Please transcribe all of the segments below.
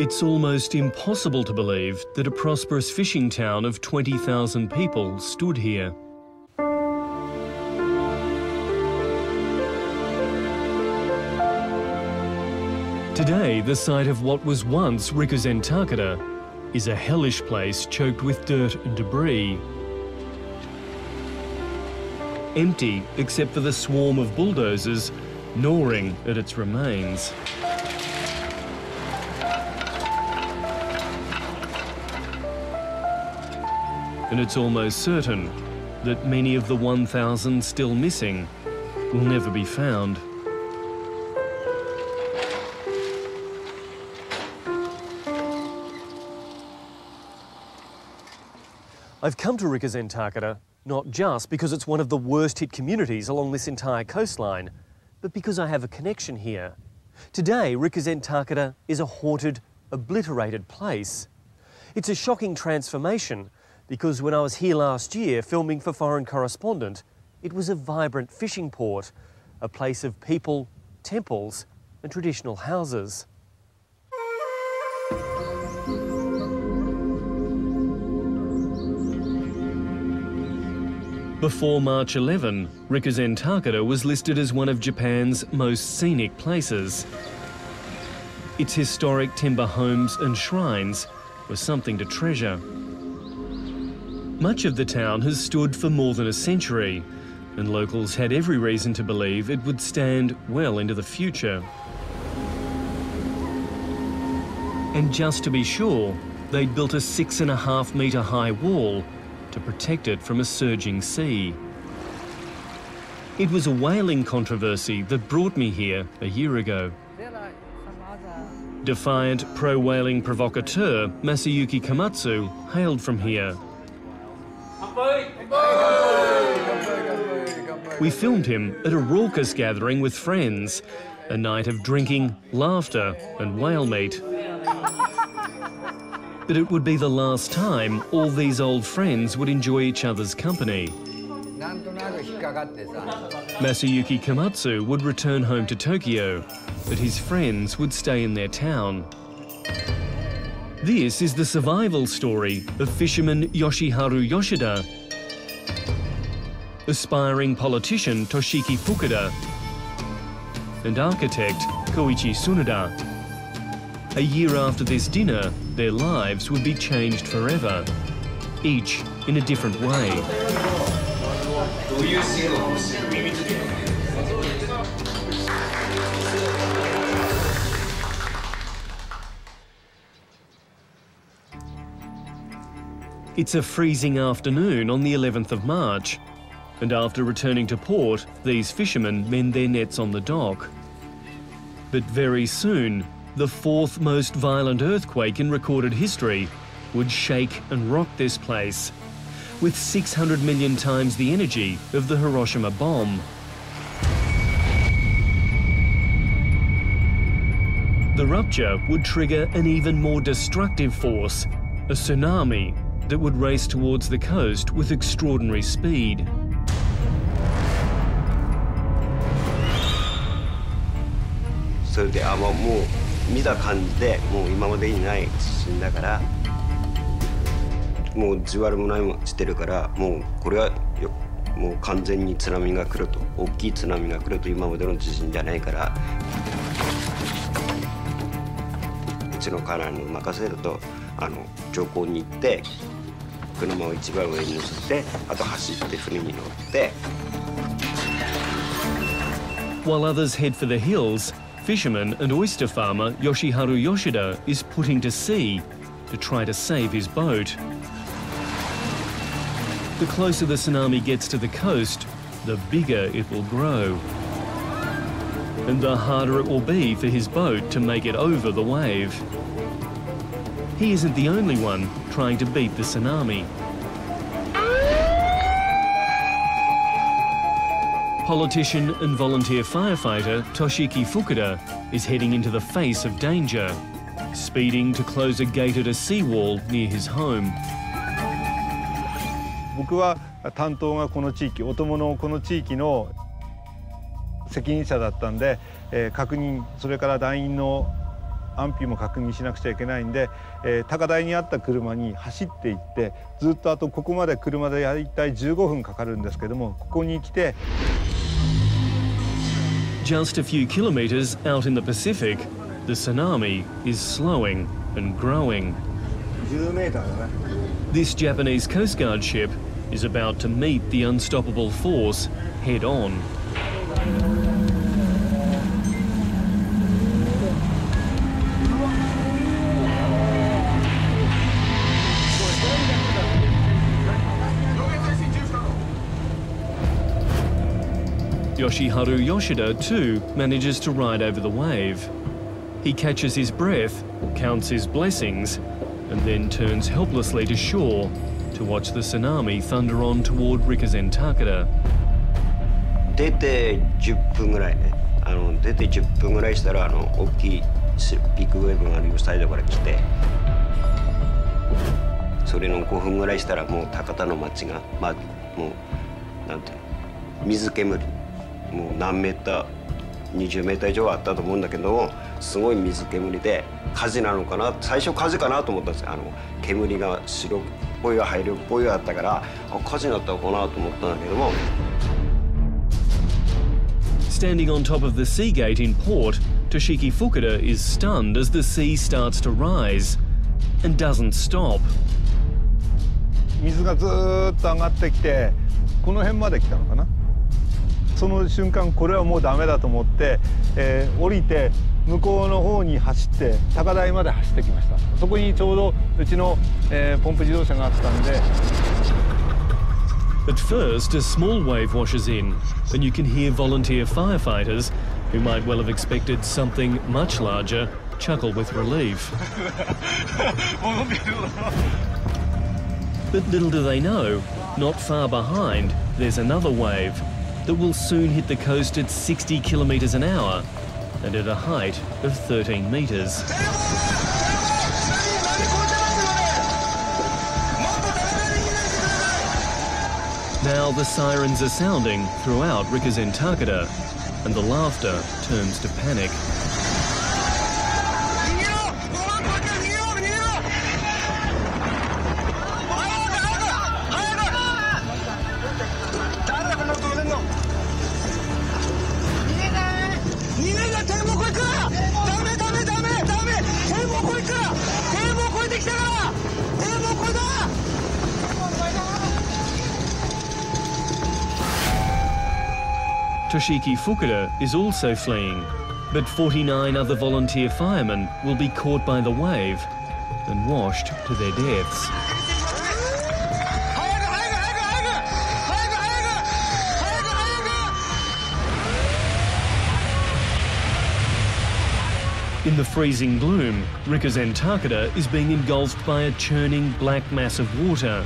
It's almost impossible to believe that a prosperous fishing town of 20,000 people stood here. Today, the site of what was once Rikuzentakata is a hellish place choked with dirt and debris. Empty except for the swarm of bulldozers gnawing at its remains. And it's almost certain that many of the 1,000 still missing will never be found. I've come to Rikuzentakata not just because it's one of the worst hit communities along this entire coastline, but because I have a connection here. Today, Rikuzentakata is a haunted, obliterated place. It's a shocking transformation because when I was here last year filming for Foreign Correspondent, it was a vibrant fishing port, a place of people, temples and traditional houses. Before March 11, Rikuzentakata was listed as one of Japan's most scenic places. Its historic timber homes and shrines were something to treasure. Much of the town has stood for more than a century, and locals had every reason to believe it would stand well into the future. And just to be sure, they'd built a 6.5 metre high wall to protect it from a surging sea. It was a whaling controversy that brought me here a year ago. Defiant pro-whaling provocateur Masayuki Komatsu hailed from here. We filmed him at a raucous gathering with friends, a night of drinking, laughter and whale meat. But it would be the last time all these old friends would enjoy each other's company. Masayuki Komatsu would return home to Tokyo, but his friends would stay in their town. This is the survival story of fisherman Yoshiharu Yoshida, aspiring politician Toshiki Fukuda, and architect Koichi Tsunada. A year after this dinner, their lives would be changed forever, each in a different way. It's a freezing afternoon on the 11th of March, and after returning to port, these fishermen mend their nets on the dock. But very soon, the fourth most violent earthquake in recorded history would shake and rock this place, with 600 million times the energy of the Hiroshima bomb. The rupture would trigger an even more destructive force, a tsunami that would race towards the coast with extraordinary speed. So もう見た感じでもう今までにない地震だからもう地割れも何もしてるからもうこれはもう完全に津波が来ると大きい津波が来ると今までの地震じゃないからうちの家内に任せると上空に行って車を一番上に乗せてあと走って船に乗って。While others head for the hills, fisherman and oyster farmer Yoshiharu Yoshida is putting to sea to try to save his boat. The closer the tsunami gets to the coast, the bigger it will grow. And the harder it will be for his boat to make it over the wave. He isn't the only one trying to beat the tsunami. Politician and volunteer firefighter Toshiki Fukuda is heading into the face of danger, speeding to close a gated seawall near his home. 僕は担当がこの地域、お供のこの地域の責任者だったんで、確認、それから団員の安否も確認しなくちゃいけないんで、高台にあった車に走って行ってずっとあとここまで車で大体15分かかるんですけども、ここに来て Just a few kilometers out in the Pacific, the tsunami is slowing and growing. 10メーターだね。 This Japanese Coast Guard ship is about to meet the unstoppable force head on. Yoshiharu Yoshida too manages to ride over the wave. He catches his breath, counts his blessings, and then turns helplessly to shore to watch the tsunami thunder on toward Rikuzentakata. 出て10分ぐらいね。出て10分ぐらいしたら大きいビッグウェーブが両サイドから来て、それの5分ぐらいしたらもう高田の町がもうなんていうの、水煙、もう何メーター20メーター以上あったと思うんだけど、すごい水煙で火事なのかな、最初火事かなと思ったんですよ。煙が白っぽいが灰色っぽいがあったから火事になったのかなと思ったんだけども。 Standing on top of the sea gate in port, Toshiki Fukuda is stunned as the sea starts to rise and doesn't stop. 水がずーっと上がってきてこの辺まで来たのかな。その瞬間これはもうダメだと思って、降りて向こうの方に走って高台まで走ってきました。そこにちょうどうちの、ポンプ自動車があったんで。 At first, a small wave washes in, and you can hear volunteer firefighters, who might well have expected something much larger, chuckle with relief. But little do they know, not far behind, there's another wave that will soon hit the coast at 60 kilometres an hour and at a height of 13 metres. Now the sirens are sounding throughout Rikuzentakata, and the laughter turns to panic. Toshiki Fukuda is also fleeing, but 49 other volunteer firemen will be caught by the wave and washed to their deaths. In the freezing gloom, Rikuzentakata is being engulfed by a churning black mass of water.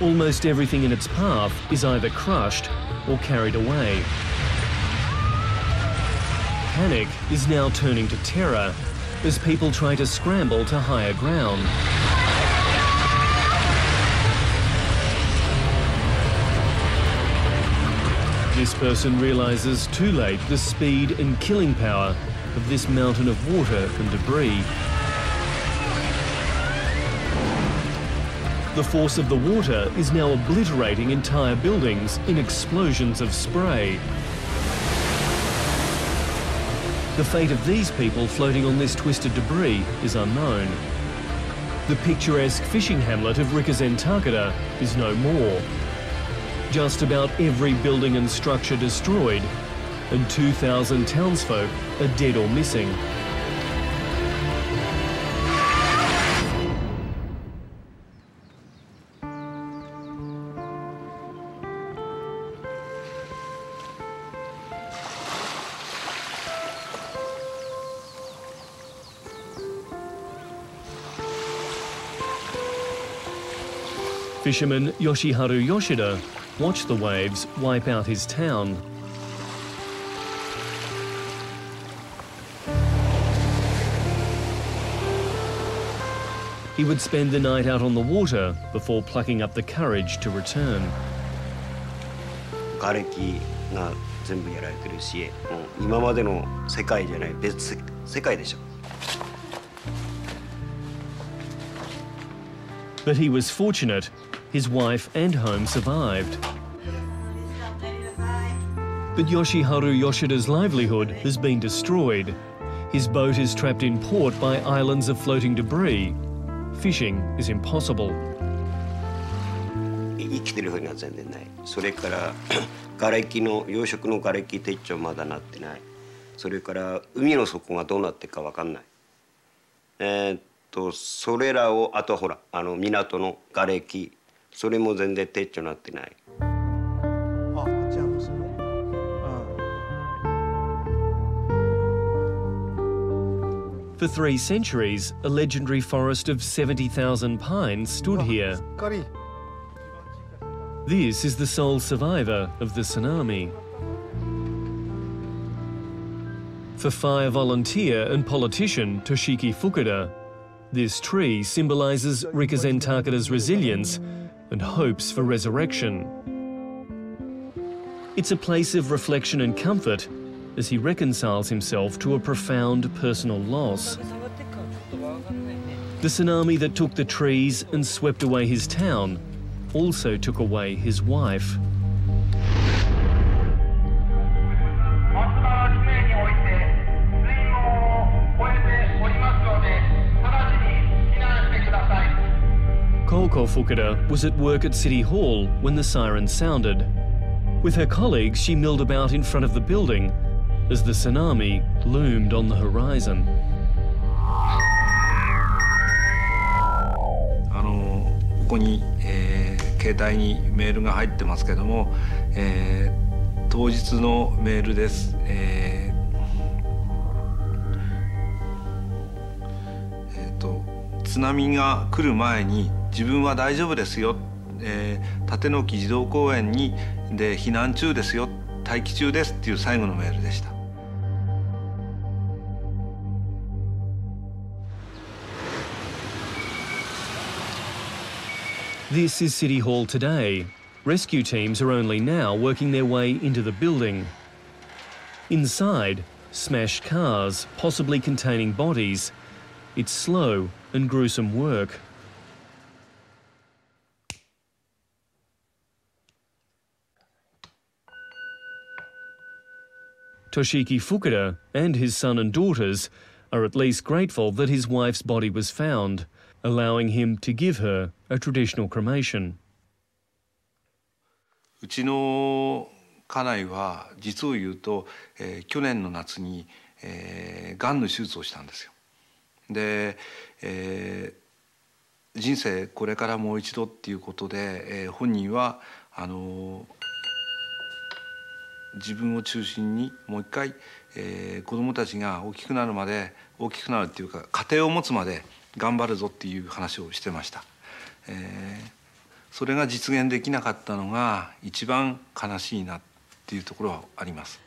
Almost everything in its path is either crushed or carried away. Panic is now turning to terror as people try to scramble to higher ground. This person realises too late the speed and killing power of this mountain of water and debris. The force of the water is now obliterating entire buildings in explosions of spray. The fate of these people floating on this twisted debris is unknown. The picturesque fishing hamlet of Rikuzentakata is no more. Just about every building and structure destroyed, and 2,000 townsfolk are dead or missing. Fisherman Yoshiharu Yoshida watched the waves wipe out his town. He would spend the night out on the water before plucking up the courage to return. 瓦礫が全部やられてるし、もう今までの世界じゃない別世界でしょ。But he was fortunate. His wife and home survived. But Yoshiharu Yoshida's livelihood has been destroyed. His boat is trapped in port by islands of floating debris. Fishing is impossible. 生きてる風には全然ない。それから瓦礫の養殖の瓦礫撤去まだなってない。それから海の底がどうなってるかわかんない。それらをあとほら港の瓦礫それも全然撤去なってない。For 3 centuries, a legendary forest of 70,000 pines stood here. This is the sole survivor of the tsunami. For fire volunteer and politician Toshiki Fukuda, this tree symbolises Rikuzentakata's resilience and hopes for resurrection. It's a place of reflection and comfort as he reconciles himself to a profound personal loss. The tsunami that took the trees and swept away his town also took away his wife. Koko Fukuda was at work at City Hall when the siren sounded. With her colleagues, she milled about in front of the building as the tsunami loomed on the horizon. ここに、携帯にメールが入ってますけども、当日のメールです。津波が来る前に自分は大丈夫ですよ、立野木児童公園で避難中ですよ、待機中ですっていう最後のメールでした。This is City Hall today. Rescue teams are only now working their way into the building. Inside, smashed cars, possibly containing bodies. It's slow and gruesome work. Toshiki Fukuda and his son and daughters are at least grateful that his wife's body was found, allowing him to give her a traditional cremation. うちの家内は実を言うと、去年の夏に、がんの手術をしたんですよ。で、人生これからもう一度っていうことで、本人は自分を中心にもう一回、子どもたちが大きくなるっていうか家庭を持つまで頑張るぞっていう話をしてました。それが実現できなかったのが一番悲しいなっていうところはあります。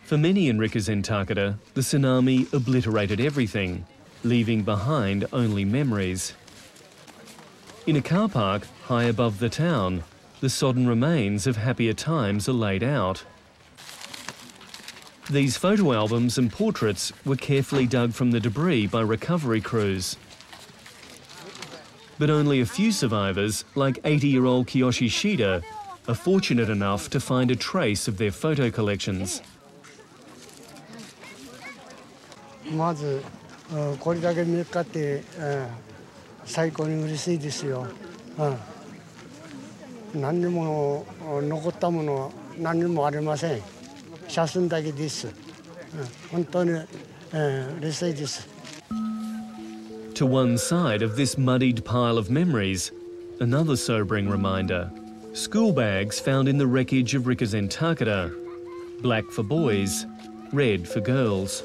For many in Rikuzentakata, the tsunami obliterated everything, leaving behind only memories. In a car park high above the town, the sodden remains of happier times are laid out. These photo albums and portraits were carefully dug from the debris by recovery crews. But only a few survivors, like 80-year-old Kiyoshi Shida, are fortunate enough to find a trace of their photo collections. まずこれだけ見つかって最高に嬉しいですよ。何にも残ったもの何にもありません。写真だけです。本当に嬉しいです。To one side of this muddied pile of memories, another sobering reminder. School bags found in the wreckage of Rikuzentakata. Black for boys, red for girls.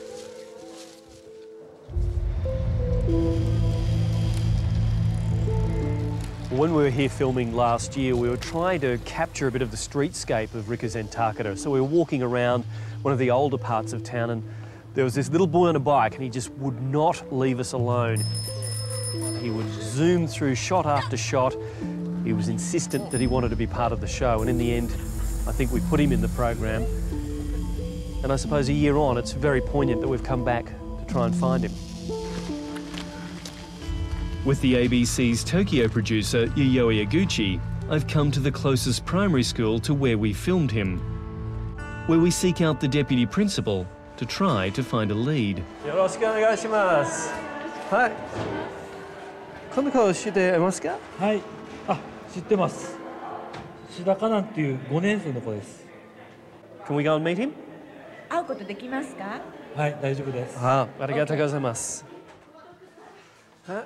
When we were here filming last year, we were trying to capture a bit of the streetscape of Rikuzentakata. So we were walking around one of the older parts of town and there was this little boy on a bike and he just would not leave us alone. He would zoom through shot after shot. He was insistent that he wanted to be part of the show, and in the end, I think we put him in the program. And I suppose a year on, it's very poignant that we've come back to try and find him. With the ABC's Tokyo producer, Yayoi Eguchi, I've come to the closest primary school to where we filmed him, where we seek out the deputy principal to try to find a lead. Yoroshiku onegaishimasu. Hi. この子知ってますか？はい。あ、知ってます。志田香南っていう5年生の子です。 Can we go and meet him? 会うことできますか？はい、大丈夫です。ありがとうございます。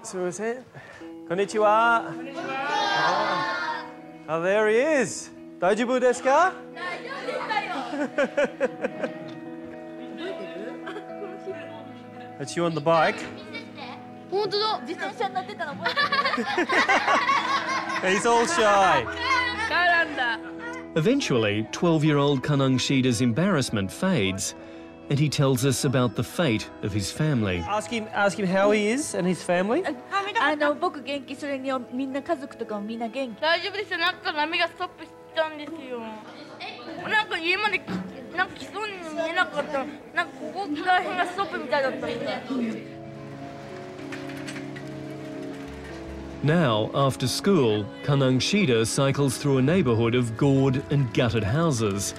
すみません。こんにちは。こんにちは。There he is. 大丈夫ですか？大丈夫ですよ。That's you on the bike. 本当だ。自転車に乗ってたの覚えてる。He's all shy. 絡んだ。 Eventually, 12-year-old Kanang Shida's embarrassment fades, and he tells us about the fate of his family. Ask him how he is and his family. 僕元気、それにみんな家族とかもみんな元気。大丈夫ですよ。なんか波がストップしたんですよ。なんか家までなんか来そうに見えなかった。なんかここら辺がストップみたいだったんで。 Now, after school, Kanang Shida cycles through a neighbourhood of gored and gutted houses.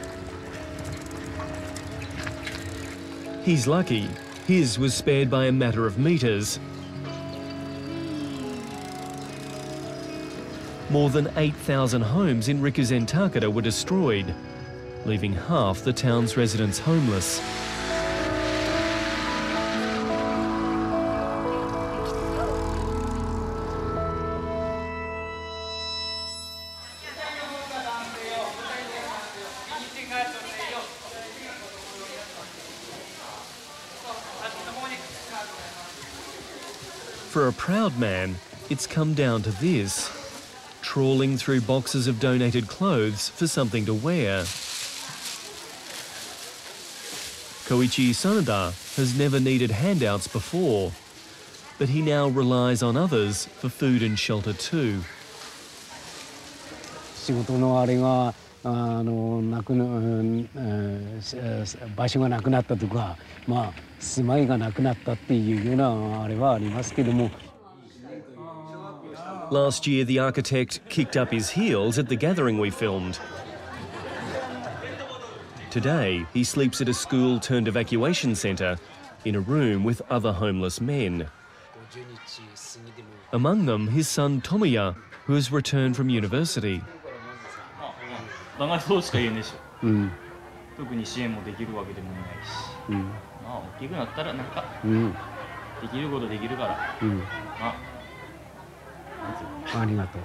He's lucky. His was spared by a matter of metres. More than 8,000 homes in Rikuzentakata were destroyed, leaving half the town's residents homeless. For a proud man, it's come down to this, trawling through boxes of donated clothes for something to wear. Koichi Sanada has never needed handouts before, but he now relies on others for food and shelter too. 仕事のあれが場所がなくなったとか、まあ住まいがなくなったっていうようなあれはありますけども。 Last year, the architect kicked up his heels at the gathering we filmed. Today, he sleeps at a school-turned-evacuation centre in a room with other homeless men. Among them, his son Tomoya, who has returned from university. 長いそうしか言えねえし、特に支援もできるわけでもないし、まあ大きくなったらなんか、できることできるから、まあ。 ありがとう。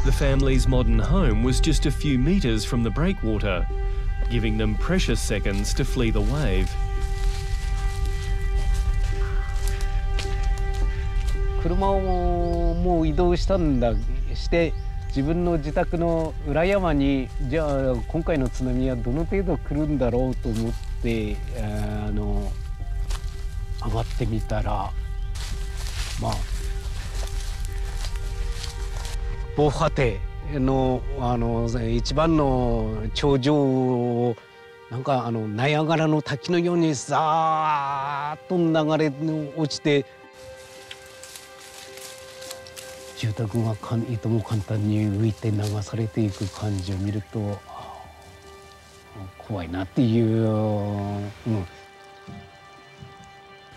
The family's modern home was just a few metres from the breakwater, giving them precious seconds to flee the wave. 車をもう移動したんだして自分の自宅の裏山にじゃあ今回の津波はどの程度来るんだろうと思って上がってみたらまあ防波堤の一番の頂上をなんかナイアガラの滝のようにザーッと流れ落ちて。 住宅がいとも簡単に浮いて流されていく感じを見ると怖いなっていう。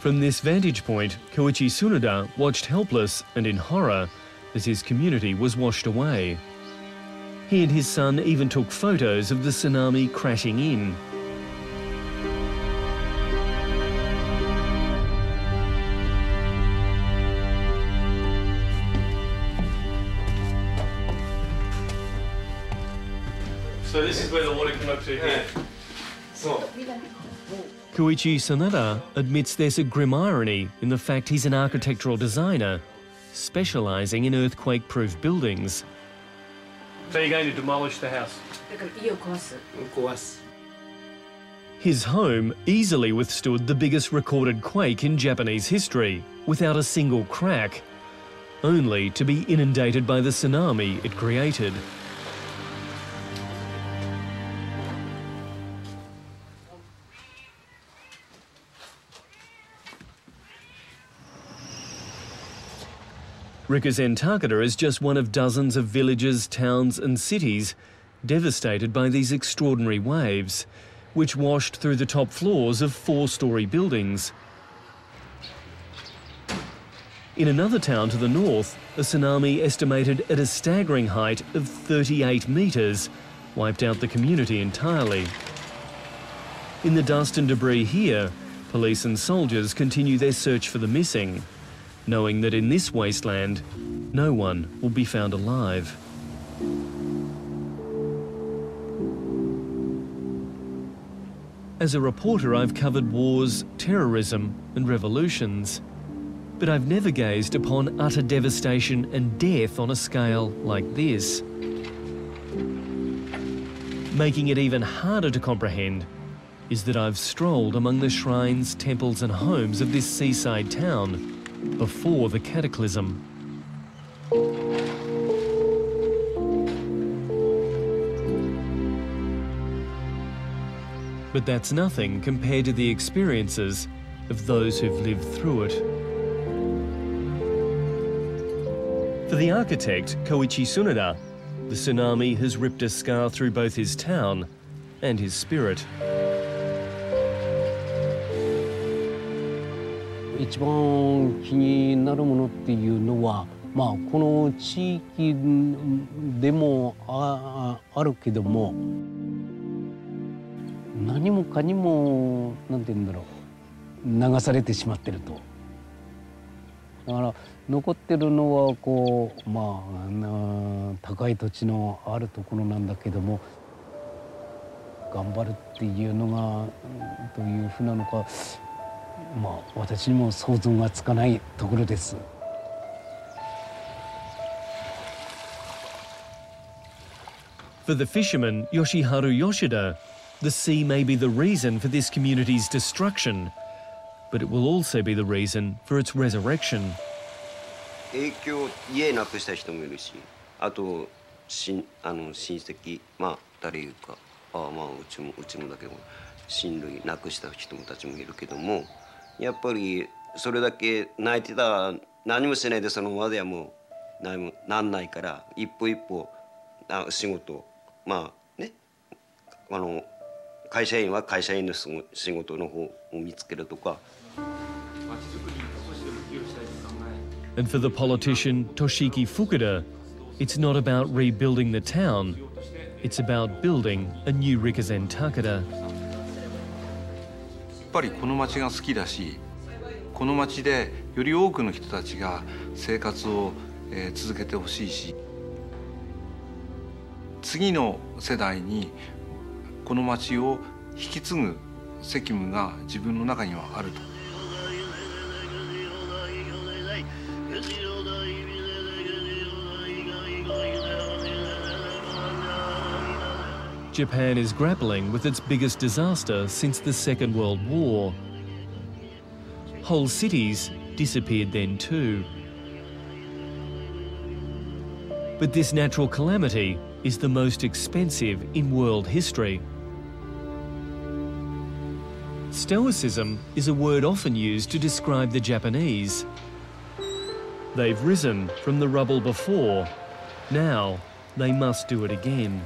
From this vantage point, Koichi Tsunada watched helpless and in horror as his community was washed away. He and his son even took photos of the tsunami crashing in. So this is where the water came up to here. So. Koichi Sanada admits there's a grim irony in the fact he's an architectural designer, specialising in earthquake-proof buildings. So you're going to demolish the house? His home easily withstood the biggest recorded quake in Japanese history, without a single crack. only to be inundated by the tsunami it created. Rikuzentakata is just one of dozens of villages, towns and cities devastated by these extraordinary waves, which washed through the top floors of 4-storey buildings. In another town to the north, a tsunami estimated at a staggering height of 38 metres wiped out the community entirely. In the dust and debris here, police and soldiers continue their search for the missing, knowing that in this wasteland, no one will be found alive. As a reporter, I've covered wars, terrorism and revolutions, but I've never gazed upon utter devastation and death on a scale like this. Making it even harder to comprehend is that I've strolled among the shrines, temples and homes of this seaside town before the cataclysm. But that's nothing compared to the experiences of those who've lived through it. For the architect, Koichi Tsunoda, the tsunami has ripped a scar through both his town and his spirit. 一番気になるものっていうのは、この地域でも あるけども、何もかにもなんて言うんだろう、流されてしまってると。だから残ってるのはこう高い土地のあるところなんだけども、頑張るっていうのがどういうふうなのか。私にも想像がつかないところです。For the fisherman Yoshiharu Yoshida, the sea may be the reason for this community's destruction, but it will also be the reason for its resurrection. 影響、家なくした人もいるし、あと親戚、誰いうか、うちもだけど、親類なくした人たちもいるけども。やっぱりそれだけ泣いてた何もしないでそのままではもうなんないから一歩一歩仕事会社員は会社員の仕事の方を見つけるとか。And for the politician Toshiki Fukuda, it's not about rebuilding the town, it's about building a new Rikuzentakata. やっぱりこの町が好きだし、この町でより多くの人たちが生活を続けてほしいし、次の世代にこの町を引き継ぐ責務が自分の中にはあると。Japan is grappling with its biggest disaster since the Second World War. Whole cities disappeared then too. But this natural calamity is the most expensive in world history. Stoicism is a word often used to describe the Japanese. They've risen from the rubble before. Now they must do it again.